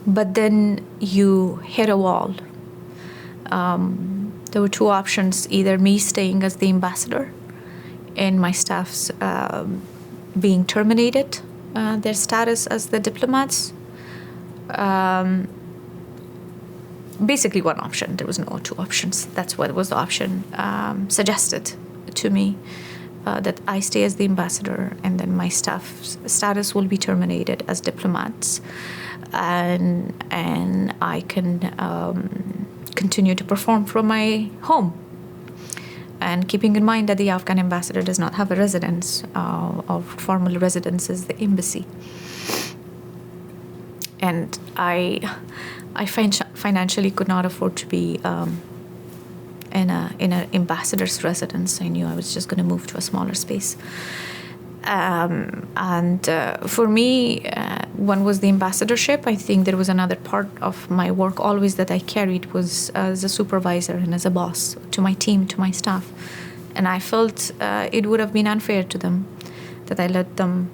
But then you hit a wall. There were two options: either me staying as the ambassador, and my staff's being terminated, their status as the diplomats. Basically one option. There was no two options. That's what was the option suggested to me, that I stay as the ambassador, and then my staff's status will be terminated as diplomats, and I can continue to perform from my home. And keeping in mind that the Afghan ambassador does not have a residence, or formal residence is the embassy. And I financially could not afford to be in an ambassador's residence. I knew I was just going to move to a smaller space. For me, one was the ambassadorship. I think there was another part of my work always that I carried was as a supervisor and as a boss to my team, to my staff. And I felt it would have been unfair to them that I let them,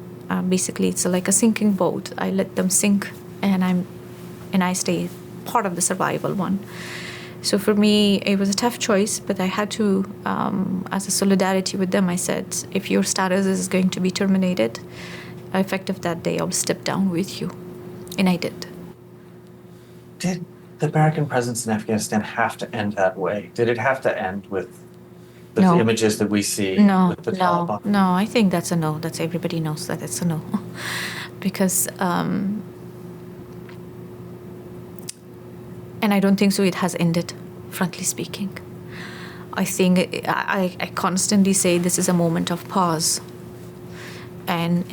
basically it's like a sinking boat. I let them sink, and I stay part of the survival one. So for me, it was a tough choice, but I had to, as a solidarity with them, I said, if your status is going to be terminated, effective that day, I'll step down with you. And I did. Did the American presence in Afghanistan have to end that way? Did it have to end with the No. images that we see with the Taliban? No, I think that's a no. That's everybody knows that it's a no. Because, and I don't think so it has ended, frankly speaking. I think I constantly say this is a moment of pause. And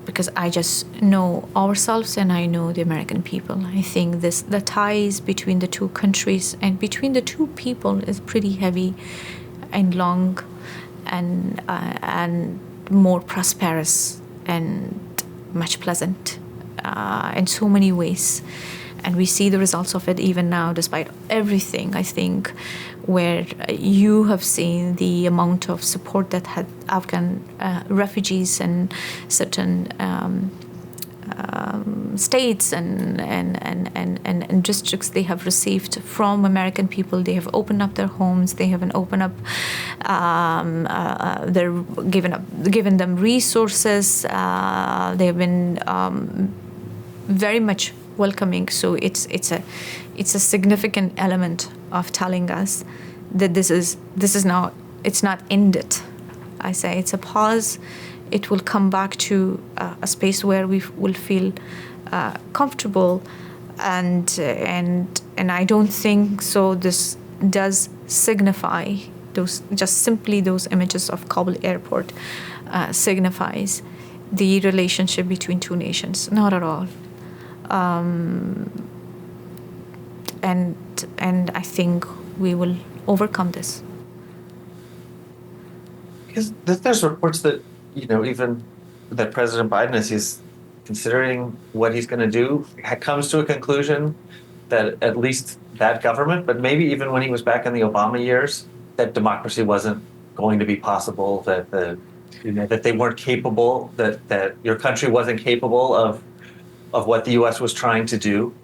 because I just know ourselves and I know the American people. I think the ties between the two countries and between the two people is pretty heavy and long and more prosperous and much pleasant in so many ways. And we see the results of it even now, despite everything, I think, where you have seen the amount of support that had Afghan refugees and certain states and districts they have received from American people. They have opened up their homes. They have opened up. They're given them resources. They have been very much welcoming. So it's a significant element of telling us that this is now, it's not ended. I say it's a pause. It will come back to a space where we will feel comfortable, and I don't think so. This does signify simply those images of Kabul airport signifies the relationship between two nations. Not at all. And I think we will overcome this. Because there's reports that, even that President Biden, as he's considering what he's going to do, comes to a conclusion that at least that government, but maybe even when he was back in the Obama years, that democracy wasn't going to be possible, that that they weren't capable, that your country wasn't capable of what the U.S. was trying to do.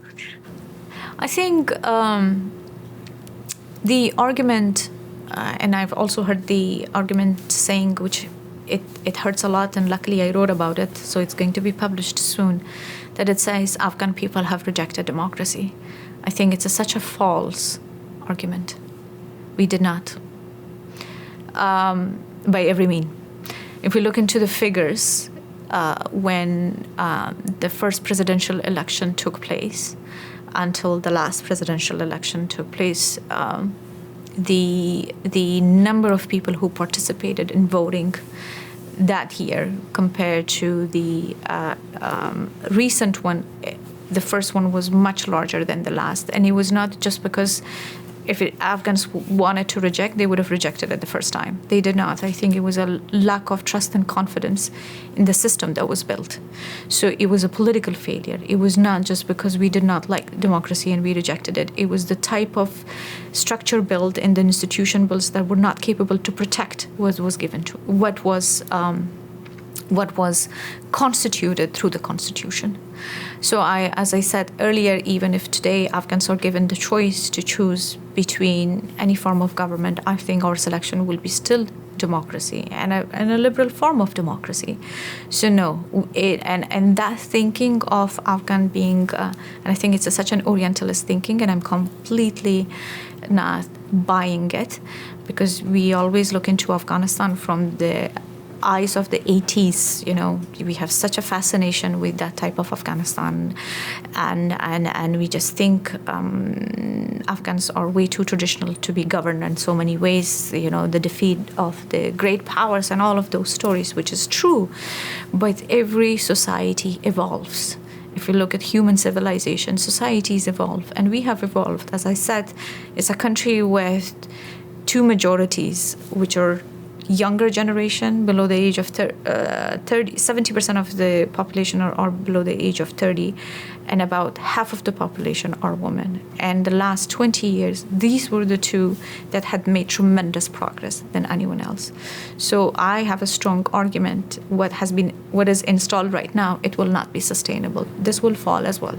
I think the argument, and I've also heard the argument saying, which it hurts a lot, and luckily I wrote about it, so it's going to be published soon, that it says Afghan people have rejected democracy. I think it's such a false argument. We did not, by every means. If we look into the figures, when the first presidential election took place until the last presidential election took place, the number of people who participated in voting that year compared to the recent one. The first one was much larger than the last, and it was not just because Afghans wanted to reject, they would have rejected it the first time. They did not. I think it was a lack of trust and confidence in the system that was built. So it was a political failure. It was not just because we did not like democracy and we rejected it. It was the type of structure built and the institution built that were not capable to protect what was given to what was constituted through the Constitution. So as I said earlier, even if today Afghans are given the choice to choose between any form of government, I think our selection will be still democracy and a liberal form of democracy. So no, and that thinking of Afghan being, and I think it's such an Orientalist thinking, and I'm completely not buying it, because we always look into Afghanistan from the eyes of the 80s. We have such a fascination with that type of Afghanistan, and we just think Afghans are way too traditional to be governed in so many ways. The defeat of the great powers and all of those stories, which is true, but every society evolves. If you look at human civilization, societies evolve, and we have evolved. As I said, it's a country with two majorities, which are younger generation below the age of 30, 70% of the population are below the age of 30, and about half of the population are women. And the last 20 years, these were the two that had made tremendous progress than anyone else. So I have a strong argument. What is installed right now, it will not be sustainable. This will fall as well.